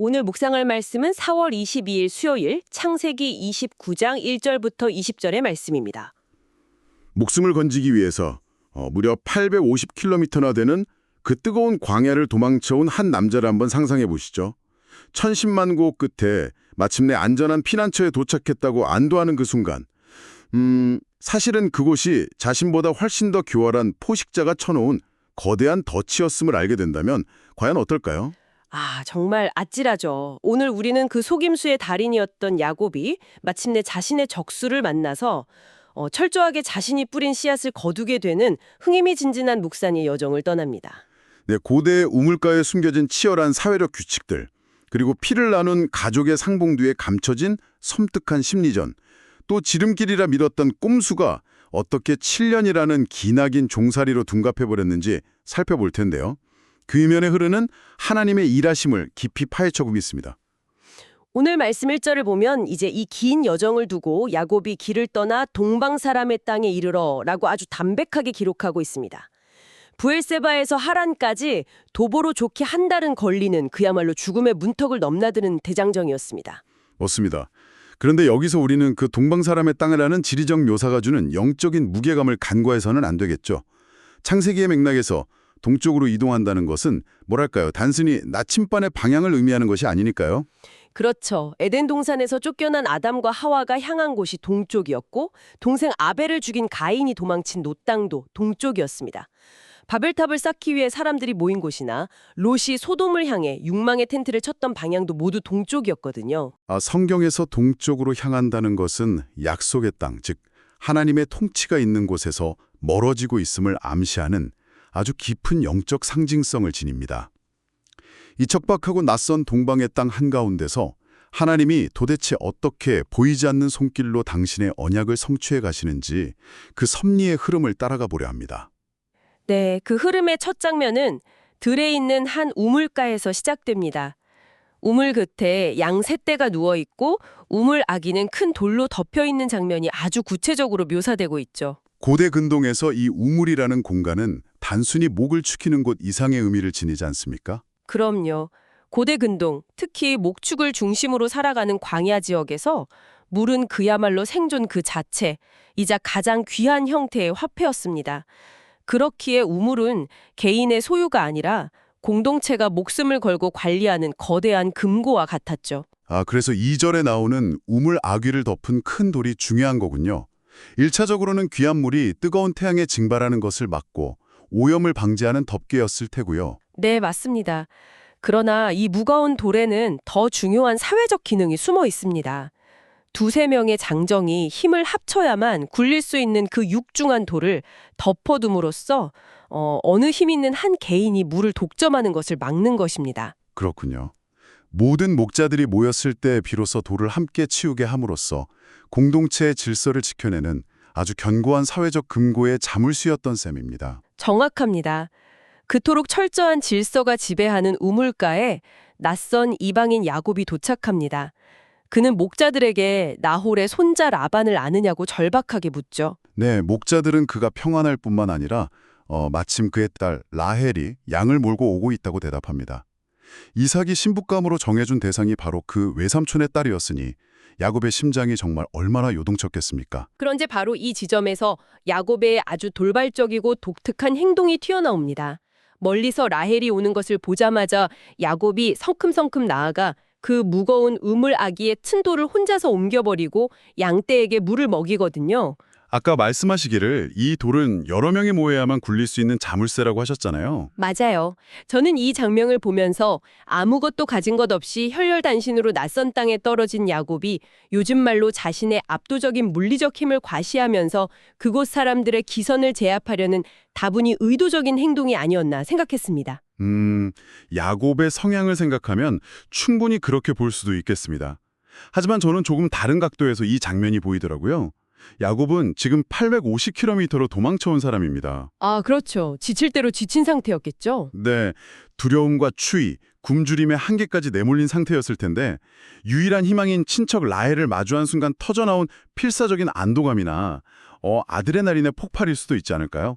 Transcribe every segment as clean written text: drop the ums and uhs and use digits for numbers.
오늘 묵상할 말씀은 4월 22일 수요일 창세기 29장 1절부터 20절의 말씀입니다. 목숨을 건지기 위해서 무려 850km나 되는 그 뜨거운 광야를 도망쳐온 한 남자를 한번 상상해 보시죠. 천신만고 끝에 마침내 안전한 피난처에 도착했다고 안도하는 그 순간, 사실은 그곳이 자신보다 훨씬 더 교활한 포식자가 쳐놓은 거대한 덫이었음을 알게 된다면 과연 어떨까요? 정말 아찔하죠. 오늘 우리는 그 속임수의 달인이었던 야곱이 마침내 자신의 적수를 만나서 철저하게 자신이 뿌린 씨앗을 거두게 되는 흥미진진한 묵산의 여정을 떠납니다. 네, 고대 우물가에 숨겨진 치열한 사회적 규칙들, 그리고 피를 나눈 가족의 상봉 뒤에 감춰진 섬뜩한 심리전, 또 지름길이라 믿었던 꼼수가 어떻게 7년이라는 기나긴 종살이로 둔갑해버렸는지 살펴볼 텐데요. 그 이면에 흐르는 하나님의 일하심을 깊이 파헤쳐보고 있습니다. 오늘 말씀 1절을 보면 이제 이 긴 여정을 두고 야곱이 길을 떠나 동방 사람의 땅에 이르러 라고 아주 담백하게 기록하고 있습니다. 브엘세바에서 하란까지 도보로 좋게 한 달은 걸리는 그야말로 죽음의 문턱을 넘나드는 대장정이었습니다. 맞습니다. 그런데 여기서 우리는 그 동방 사람의 땅이라는 지리적 묘사가 주는 영적인 무게감을 간과해서는 안 되겠죠. 창세기의 맥락에서 동쪽으로 이동한다는 것은 뭐랄까요? 단순히 나침반의 방향을 의미하는 것이 아니니까요. 그렇죠. 에덴 동산에서 쫓겨난 아담과 하와가 향한 곳이 동쪽이었고 동생 아벨을 죽인 가인이 도망친 놋 땅도 동쪽이었습니다. 바벨탑을 쌓기 위해 사람들이 모인 곳이나 롯이 소돔을 향해 육망의 텐트를 쳤던 방향도 모두 동쪽이었거든요. 성경에서 동쪽으로 향한다는 것은 약속의 땅, 즉 하나님의 통치가 있는 곳에서 멀어지고 있음을 암시하는 아주 깊은 영적 상징성을 지닙니다. 이 척박하고 낯선 동방의 땅 한가운데서 하나님이 도대체 어떻게 보이지 않는 손길로 당신의 언약을 성취해 가시는지 그 섭리의 흐름을 따라가 보려 합니다. 네, 그 흐름의 첫 장면은 들에 있는 한 우물가에서 시작됩니다. 우물 끝에 양 세 떼가 누워있고 우물 아기는 큰 돌로 덮여있는 장면이 아주 구체적으로 묘사되고 있죠. 고대 근동에서 이 우물이라는 공간은 단순히 목을 축이는 곳 이상의 의미를 지니지 않습니까? 그럼요. 고대 근동, 특히 목축을 중심으로 살아가는 광야 지역에서 물은 그야말로 생존 그 자체이자 가장 귀한 형태의 화폐였습니다. 그렇기에 우물은 개인의 소유가 아니라 공동체가 목숨을 걸고 관리하는 거대한 금고와 같았죠. 그래서 2절에 나오는 우물 아귀를 덮은 큰 돌이 중요한 거군요. 1차적으로는 귀한 물이 뜨거운 태양에 증발하는 것을 막고 오염을 방지하는 덮개였을 테고요. 네, 맞습니다. 그러나 이 무거운 돌에는 더 중요한 사회적 기능이 숨어 있습니다. 두세 명의 장정이 힘을 합쳐야만 굴릴 수 있는 그 육중한 돌을 덮어둠으로써 어느 힘 있는 한 개인이 물을 독점하는 것을 막는 것입니다. 그렇군요. 모든 목자들이 모였을 때 비로소 돌을 함께 치우게 함으로써 공동체의 질서를 지켜내는 아주 견고한 사회적 금고의 자물쇠였던 셈입니다. 정확합니다. 그토록 철저한 질서가 지배하는 우물가에 낯선 이방인 야곱이 도착합니다. 그는 목자들에게 나홀의 손자 라반을 아느냐고 절박하게 묻죠. 네, 목자들은 그가 평안할 뿐만 아니라 마침 그의 딸 라헬이 양을 몰고 오고 있다고 대답합니다. 이삭이 신부감으로 정해준 대상이 바로 그 외삼촌의 딸이었으니 야곱의 심장이 정말 얼마나 요동쳤겠습니까? 그런데 바로 이 지점에서 야곱의 아주 돌발적이고 독특한 행동이 튀어나옵니다. 멀리서 라헬이 오는 것을 보자마자 야곱이 성큼성큼 나아가 그 무거운 우물 아기의 튼 돌을 혼자서 옮겨버리고 양떼에게 물을 먹이거든요. 아까 말씀하시기를 이 돌은 여러 명이 모여야만 굴릴 수 있는 자물쇠라고 하셨잖아요. 맞아요. 저는 이 장면을 보면서 아무것도 가진 것 없이 혈혈단신으로 낯선 땅에 떨어진 야곱이 요즘 말로 자신의 압도적인 물리적 힘을 과시하면서 그곳 사람들의 기선을 제압하려는 다분히 의도적인 행동이 아니었나 생각했습니다. 야곱의 성향을 생각하면 충분히 그렇게 볼 수도 있겠습니다. 하지만 저는 조금 다른 각도에서 이 장면이 보이더라고요. 야곱은 지금 850km로 도망쳐온 사람입니다. 그렇죠. 지칠 대로 지친 상태였겠죠. 네, 두려움과 추위, 굶주림의 한계까지 내몰린 상태였을 텐데 유일한 희망인 친척 라헬을 마주한 순간 터져나온 필사적인 안도감이나 아드레날린의 폭발일 수도 있지 않을까요?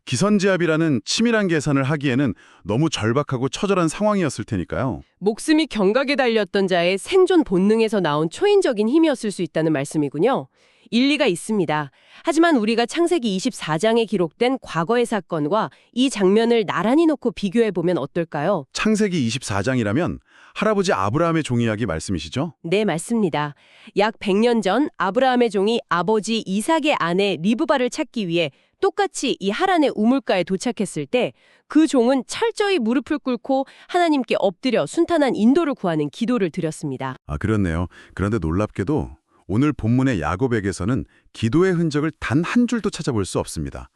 기선제압이라는 치밀한 계산을 하기에는 너무 절박하고 처절한 상황이었을 테니까요. 목숨이 경각에 달렸던 자의 생존 본능에서 나온 초인적인 힘이었을 수 있다는 말씀이군요. 일리가 있습니다. 하지만 우리가 창세기 24장에 기록된 과거의 사건과 이 장면을 나란히 놓고 비교해보면 어떨까요? 창세기 24장이라면 할아버지 아브라함의 종 이야기 말씀이시죠? 네, 맞습니다. 약 100년 전 아브라함의 종이 아버지 이삭의 아내 리브가를 찾기 위해 똑같이 이 하란의 우물가에 도착했을 때 그 종은 철저히 무릎을 꿇고 하나님께 엎드려 순탄한 인도를 구하는 기도를 드렸습니다. 아, 그렇네요. 그런데 놀랍게도 오늘 본문의 야곱에게서는 기도의 흔적을 단 한 줄도 찾아볼 수 없습니다.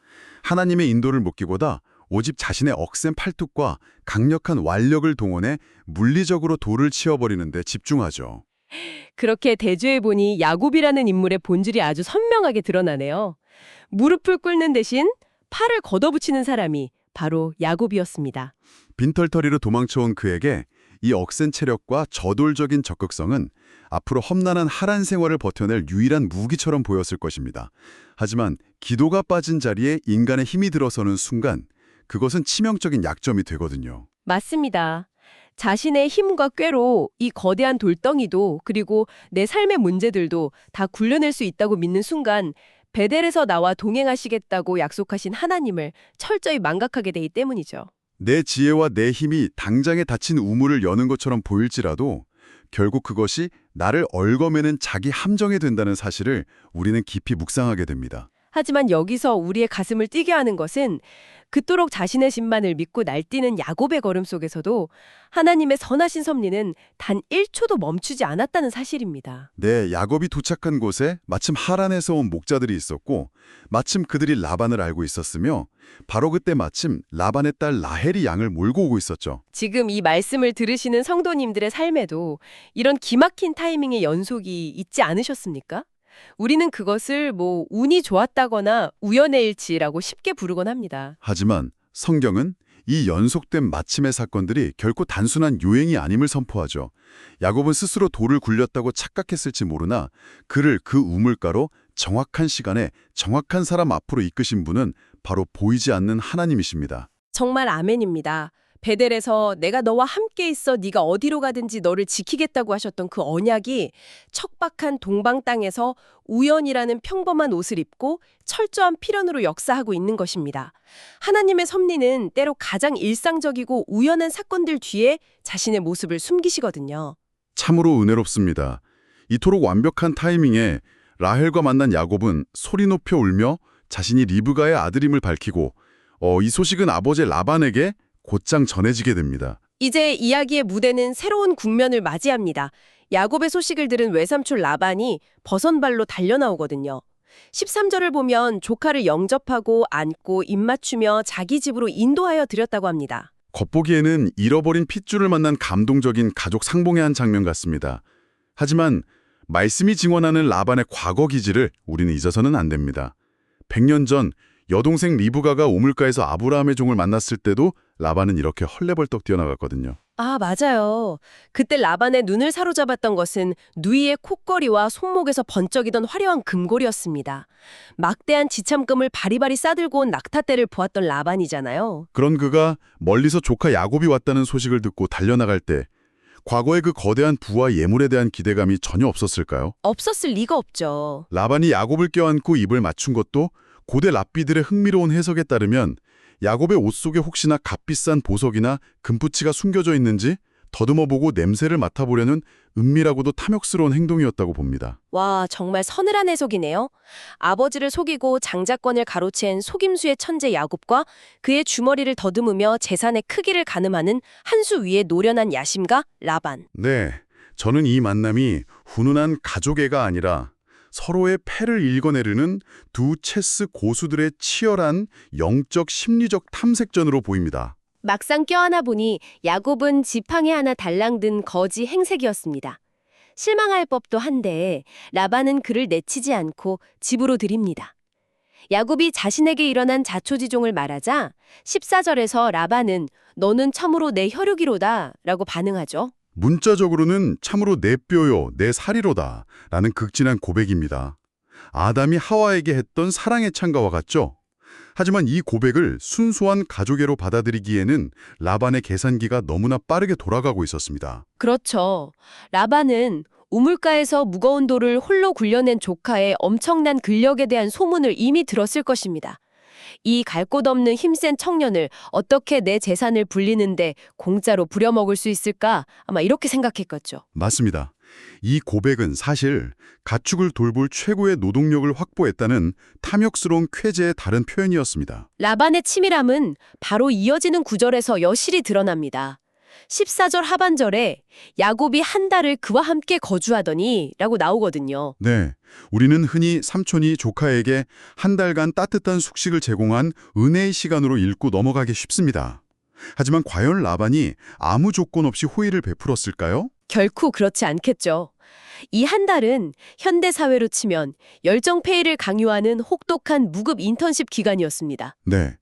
하나님의 인도를 묻기보다 오직 자신의 억센 팔뚝과 강력한 완력을 동원해 물리적으로 돌을 치워버리는 데 집중하죠. 그렇게 대조해보니 야곱이라는 인물의 본질이 아주 선명하게 드러나네요. 무릎을 꿇는 대신 팔을 걷어붙이는 사람이 바로 야곱이었습니다. 빈털터리로 도망쳐온 그에게 이 억센 체력과 저돌적인 적극성은 앞으로 험난한 하란 생활을 버텨낼 유일한 무기처럼 보였을 것입니다. 하지만 기도가 빠진 자리에 인간의 힘이 들어서는 순간 그것은 치명적인 약점이 되거든요. 맞습니다. 자신의 힘과 꾀로 이 거대한 돌덩이도 그리고 내 삶의 문제들도 다 굴려낼 수 있다고 믿는 순간 베델에서 나와 동행하시겠다고 약속하신 하나님을 철저히 망각하게 되기 때문이죠. 내 지혜와 내 힘이 당장에 닫힌 우물을 여는 것처럼 보일지라도 결국 그것이 나를 얽어매는 자기 함정이 된다는 사실을 우리는 깊이 묵상하게 됩니다. 하지만 여기서 우리의 가슴을 뛰게 하는 것은 그토록 자신의 신만을 믿고 날뛰는 야곱의 걸음 속에서도 하나님의 선하신 섭리는 단 1초도 멈추지 않았다는 사실입니다. 네, 야곱이 도착한 곳에 마침 하란에서 온 목자들이 있었고 마침 그들이 라반을 알고 있었으며 바로 그때 마침 라반의 딸 라헬이 양을 몰고 오고 있었죠. 지금 이 말씀을 들으시는 성도님들의 삶에도 이런 기막힌 타이밍의 연속이 있지 않으셨습니까? 우리는 그것을 운이 좋았다거나 우연의 일치라고 쉽게 부르곤 합니다. 하지만 성경은 이 연속된 마침의 사건들이 결코 단순한 요행이 아님을 선포하죠. 야곱은 스스로 돌을 굴렸다고 착각했을지 모르나 그를 그 우물가로 정확한 시간에 정확한 사람 앞으로 이끄신 분은 바로 보이지 않는 하나님이십니다. 정말 아멘입니다. 베델에서 내가 너와 함께 있어 네가 어디로 가든지 너를 지키겠다고 하셨던 그 언약이 척박한 동방 땅에서 우연이라는 평범한 옷을 입고 철저한 필연으로 역사하고 있는 것입니다. 하나님의 섭리는 때로 가장 일상적이고 우연한 사건들 뒤에 자신의 모습을 숨기시거든요. 참으로 은혜롭습니다. 이토록 완벽한 타이밍에 라헬과 만난 야곱은 소리 높여 울며 자신이 리브가의 아들임을 밝히고 이 소식은 아버지 라반에게 곧장 전해지게 됩니다. 이제 이야기의 무대는 새로운 국면을 맞이합니다. 야곱의 소식을 들은 외삼촌 라반이 버선발로 달려나오거든요. 13절을 보면 조카를 영접하고 안고 입맞추며 자기 집으로 인도하여 드렸다고 합니다. 겉보기에는 잃어버린 핏줄을 만난 감동적인 가족 상봉의 한 장면 같습니다. 하지만 말씀이 증언하는 라반의 과거 기질을 우리는 잊어서는 안 됩니다. 100년 전 여동생 리브가가 우물가에서 아브라함의 종을 만났을 때도 라반은 이렇게 헐레벌떡 뛰어나갔거든요. 아, 맞아요. 그때 라반의 눈을 사로잡았던 것은 누이의 콧걸이와 손목에서 번쩍이던 화려한 금골이었습니다. 막대한 지참금을 바리바리 싸들고 온 낙타떼를 보았던 라반이잖아요. 그런 그가 멀리서 조카 야곱이 왔다는 소식을 듣고 달려나갈 때 과거의 그 거대한 부와 예물에 대한 기대감이 전혀 없었을까요? 없었을 리가 없죠. 라반이 야곱을 껴안고 입을 맞춘 것도 고대 랍비들의 흥미로운 해석에 따르면 야곱의 옷 속에 혹시나 값비싼 보석이나 금붙이가 숨겨져 있는지 더듬어보고 냄새를 맡아보려는 은밀하고도 탐욕스러운 행동이었다고 봅니다. 와, 정말 서늘한 해석이네요. 아버지를 속이고 장자권을 가로챈 속임수의 천재 야곱과 그의 주머니를 더듬으며 재산의 크기를 가늠하는 한 수 위에 노련한 야심가 라반. 네, 저는 이 만남이 훈훈한 가족애가 아니라 서로의 패를 읽어내려는 두 체스 고수들의 치열한 영적 심리적 탐색전으로 보입니다. 막상 껴안아 보니 야곱은 지팡이 하나 달랑든 거지 행색이었습니다. 실망할 법도 한데 라반은 그를 내치지 않고 집으로 들입니다. 야곱이 자신에게 일어난 자초지종을 말하자 14절에서 라반은 너는 참으로 내 혈육이로다 라고 반응하죠. 문자적으로는 참으로 내 뼈요, 내 살이로다 라는 극진한 고백입니다. 아담이 하와에게 했던 사랑의 찬가와 같죠? 하지만 이 고백을 순수한 가족애로 받아들이기에는 라반의 계산기가 너무나 빠르게 돌아가고 있었습니다. 그렇죠. 라반은 우물가에서 무거운 돌을 홀로 굴려낸 조카의 엄청난 근력에 대한 소문을 이미 들었을 것입니다. 이 갈 곳 없는 힘센 청년을 어떻게 내 재산을 불리는데 공짜로 부려먹을 수 있을까? 아마 이렇게 생각했겠죠. 맞습니다. 이 고백은 사실 가축을 돌볼 최고의 노동력을 확보했다는 탐욕스러운 쾌재의 다른 표현이었습니다. 라반의 치밀함은 바로 이어지는 구절에서 여실히 드러납니다. 14절 하반절에 야곱이 한 달을 그와 함께 거주하더니 라고 나오거든요. 네, 우리는 흔히 삼촌이 조카에게 한 달간 따뜻한 숙식을 제공한 은혜의 시간으로 읽고 넘어가기 쉽습니다. 하지만 과연 라반이 아무 조건 없이 호의를 베풀었을까요? 결코 그렇지 않겠죠. 이 한 달은 현대사회로 치면 열정페이를 강요하는 혹독한 무급 인턴십 기간이었습니다. 네,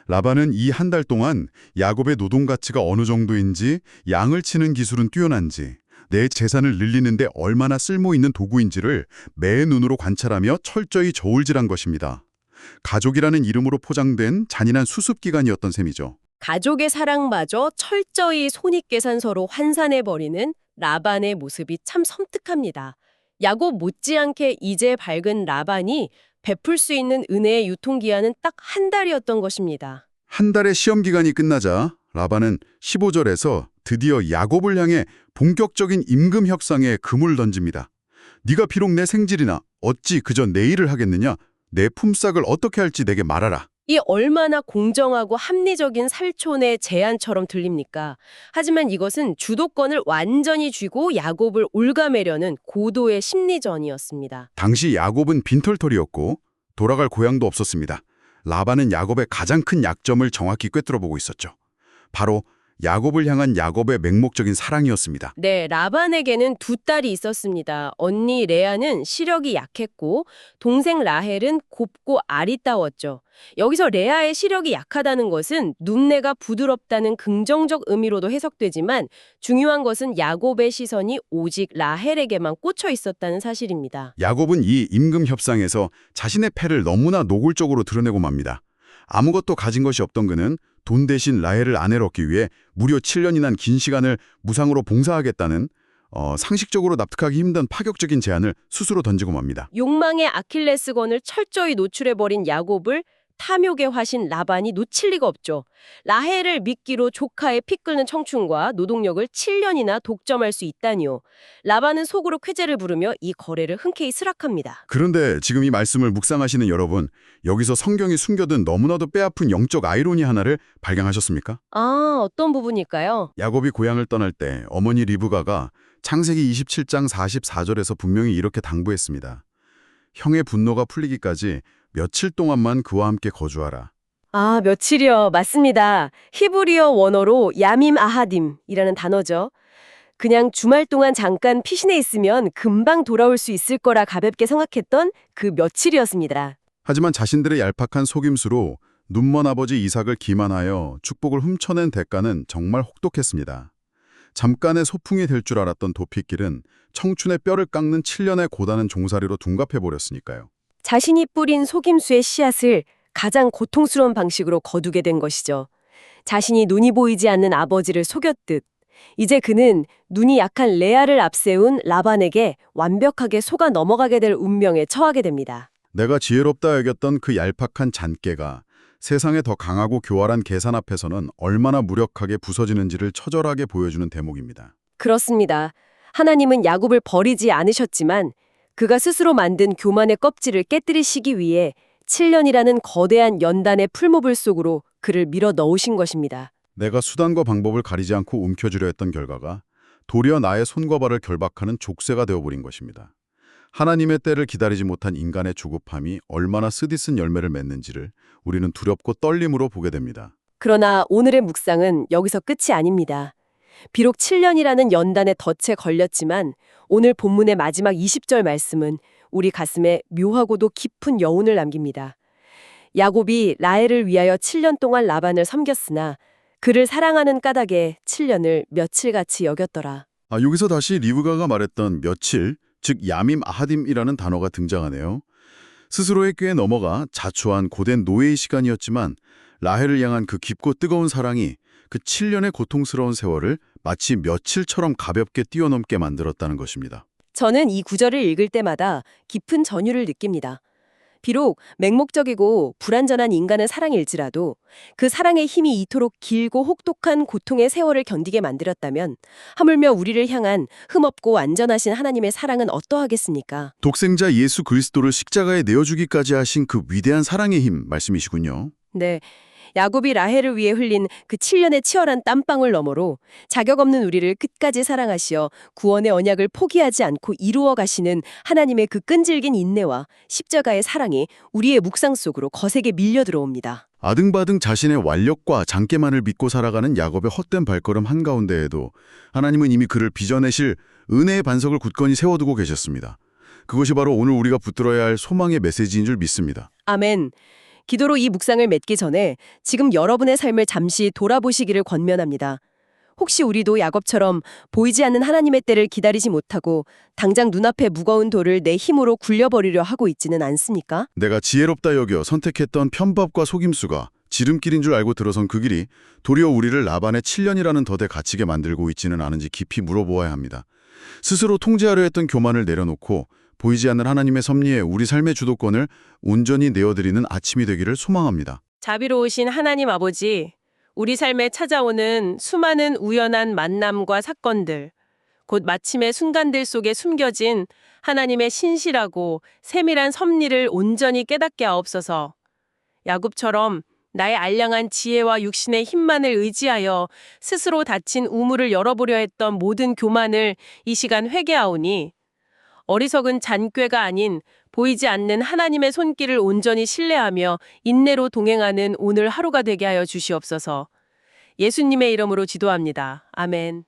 라반은 이 한 달 동안 야곱의 노동 가치가 어느 정도인지, 양을 치는 기술은 뛰어난지, 내 재산을 늘리는데 얼마나 쓸모있는 도구인지를 매 눈으로 관찰하며 철저히 저울질한 것입니다. 가족이라는 이름으로 포장된 잔인한 수습기간이었던 셈이죠. 가족의 사랑마저 철저히 손익계산서로 환산해버리는 라반의 모습이 참 섬뜩합니다. 야곱 못지않게 이제 밝은 라반이 베풀 수 있는 은혜의 유통기한은 딱 한 달이었던 것입니다. 한 달의 시험 기간이 끝나자 라반은 15절에서 드디어 야곱을 향해 본격적인 임금 협상에 금을 던집니다. 네가 비록 내 생질이나 어찌 그저 내 일을 하겠느냐? 내 품삯을 어떻게 할지 내게 말하라. 이 얼마나 공정하고 합리적인 살촌의 제안처럼 들립니까? 하지만 이것은 주도권을 완전히 쥐고 야곱을 올가매려는 고도의 심리전이었습니다. 당시 야곱은 빈털털이었고 돌아갈 고향도 없었습니다. 라반은 야곱의 가장 큰 약점을 정확히 꿰뚫어보고 있었죠. 바로 야곱을 향한 야곱의 맹목적인 사랑이었습니다. 네, 라반에게는 두 딸이 있었습니다. 언니 레아는 시력이 약했고 동생 라헬은 곱고 아리따웠죠. 여기서 레아의 시력이 약하다는 것은 눈내가 부드럽다는 긍정적 의미로도 해석되지만 중요한 것은 야곱의 시선이 오직 라헬에게만 꽂혀 있었다는 사실입니다. 야곱은 이 임금 협상에서 자신의 패를 너무나 노골적으로 드러내고 맙니다. 아무것도 가진 것이 없던 그는 돈 대신 라헬을 아내로 얻기 위해 무려 7년이나 긴 시간을 무상으로 봉사하겠다는 상식적으로 납득하기 힘든 파격적인 제안을 스스로 던지고 맙니다. 욕망의 아킬레스건을 철저히 노출해버린 야곱을 탐욕의 화신 라반이 놓칠 리가 없죠. 라헬을 미끼로 조카의 피 끓는 청춘과 노동력을 7년이나 독점할 수 있다니요. 라반은 속으로 쾌재를 부르며 이 거래를 흔쾌히 수락합니다. 그런데 지금 이 말씀을 묵상하시는 여러분, 여기서 성경이 숨겨둔 너무나도 뼈아픈 영적 아이러니 하나를 발견하셨습니까? 아, 어떤 부분일까요? 야곱이 고향을 떠날 때 어머니 리브가가 창세기 27장 44절에서 분명히 이렇게 당부했습니다. 형의 분노가 풀리기까지 며칠 동안만 그와 함께 거주하라. 아, 며칠이요. 맞습니다. 히브리어 원어로 야밈 아하딤이라는 단어죠. 그냥 주말 동안 잠깐 피신해 있으면 금방 돌아올 수 있을 거라 가볍게 생각했던 그 며칠이었습니다. 하지만 자신들의 얄팍한 속임수로 눈먼 아버지 이삭을 기만하여 축복을 훔쳐낸 대가는 정말 혹독했습니다. 잠깐의 소풍이 될 줄 알았던 도피길은 청춘의 뼈를 깎는 7년의 고단한 종살이로 둔갑해버렸으니까요. 자신이 뿌린 속임수의 씨앗을 가장 고통스러운 방식으로 거두게 된 것이죠. 자신이 눈이 보이지 않는 아버지를 속였듯 이제 그는 눈이 약한 레아를 앞세운 라반에게 완벽하게 속아 넘어가게 될 운명에 처하게 됩니다. 내가 지혜롭다 여겼던 그 얄팍한 잔깨가 세상에 더 강하고 교활한 계산 앞에서는 얼마나 무력하게 부서지는지를 처절하게 보여주는 대목입니다. 그렇습니다. 하나님은 야곱을 버리지 않으셨지만 그가 스스로 만든 교만의 껍질을 깨뜨리시기 위해 7년이라는 거대한 연단의 풀모블 속으로 그를 밀어 넣으신 것입니다. 내가 수단과 방법을 가리지 않고 움켜쥐려 했던 결과가 도리어 나의 손과 발을 결박하는 족쇄가 되어버린 것입니다. 하나님의 때를 기다리지 못한 인간의 조급함이 얼마나 쓰디쓴 열매를 맺는지를 우리는 두렵고 떨림으로 보게 됩니다. 그러나 오늘의 묵상은 여기서 끝이 아닙니다. 비록 7년이라는 연단의 덫에 걸렸지만 오늘 본문의 마지막 20절 말씀은 우리 가슴에 묘하고도 깊은 여운을 남깁니다. 야곱이 라헬을 위하여 7년 동안 라반을 섬겼으나 그를 사랑하는 까닭에 7년을 며칠같이 여겼더라. 여기서 다시 리브가가 말했던 며칠, 즉 야밈 아하딤이라는 단어가 등장하네요. 스스로의 꾀에 넘어가 자초한 고된 노예의 시간이었지만 라헬을 향한 그 깊고 뜨거운 사랑이 그 7년의 고통스러운 세월을 마치 며칠처럼 가볍게 뛰어넘게 만들었다는 것입니다. 저는 이 구절을 읽을 때마다 깊은 전율을 느낍니다. 비록 맹목적이고 불완전한 인간의 사랑일지라도 그 사랑의 힘이 이토록 길고 혹독한 고통의 세월을 견디게 만들었다면 하물며 우리를 향한 흠없고 완전하신 하나님의 사랑은 어떠하겠습니까? 독생자 예수 그리스도를 십자가에 내어주기까지 하신 그 위대한 사랑의 힘 말씀이시군요. 네. 야곱이 라헬을 위해 흘린 그 7년의 치열한 땀방울 너머로 자격 없는 우리를 끝까지 사랑하시어 구원의 언약을 포기하지 않고 이루어 가시는 하나님의 그 끈질긴 인내와 십자가의 사랑이 우리의 묵상 속으로 거세게 밀려 들어옵니다. 아등바등 자신의 완력과 장깨만을 믿고 살아가는 야곱의 헛된 발걸음 한가운데에도 하나님은 이미 그를 빚어내실 은혜의 반석을 굳건히 세워두고 계셨습니다. 그것이 바로 오늘 우리가 붙들어야 할 소망의 메시지인 줄 믿습니다. 아멘. 기도로 이 묵상을 맺기 전에 지금 여러분의 삶을 잠시 돌아보시기를 권면합니다. 혹시 우리도 야곱처럼 보이지 않는 하나님의 때를 기다리지 못하고 당장 눈앞에 무거운 돌을 내 힘으로 굴려버리려 하고 있지는 않습니까? 내가 지혜롭다 여겨 선택했던 편법과 속임수가 지름길인 줄 알고 들어선 그 길이 도리어 우리를 라반의 7년이라는 덫에 갇히게 만들고 있지는 않은지 깊이 물어보아야 합니다. 스스로 통제하려 했던 교만을 내려놓고 보이지 않는 하나님의 섭리에 우리 삶의 주도권을 온전히 내어드리는 아침이 되기를 소망합니다. 자비로우신 하나님 아버지, 우리 삶에 찾아오는 수많은 우연한 만남과 사건들, 곧 마침의 순간들 속에 숨겨진 하나님의 신실하고 세밀한 섭리를 온전히 깨닫게 하옵소서. 야곱처럼 나의 알량한 지혜와 육신의 힘만을 의지하여 스스로 닫힌 우물을 열어보려 했던 모든 교만을 이 시간 회개하오니 어리석은 잔꾀가 아닌 보이지 않는 하나님의 손길을 온전히 신뢰하며 인내로 동행하는 오늘 하루가 되게 하여 주시옵소서. 예수님의 이름으로 기도합니다. 아멘.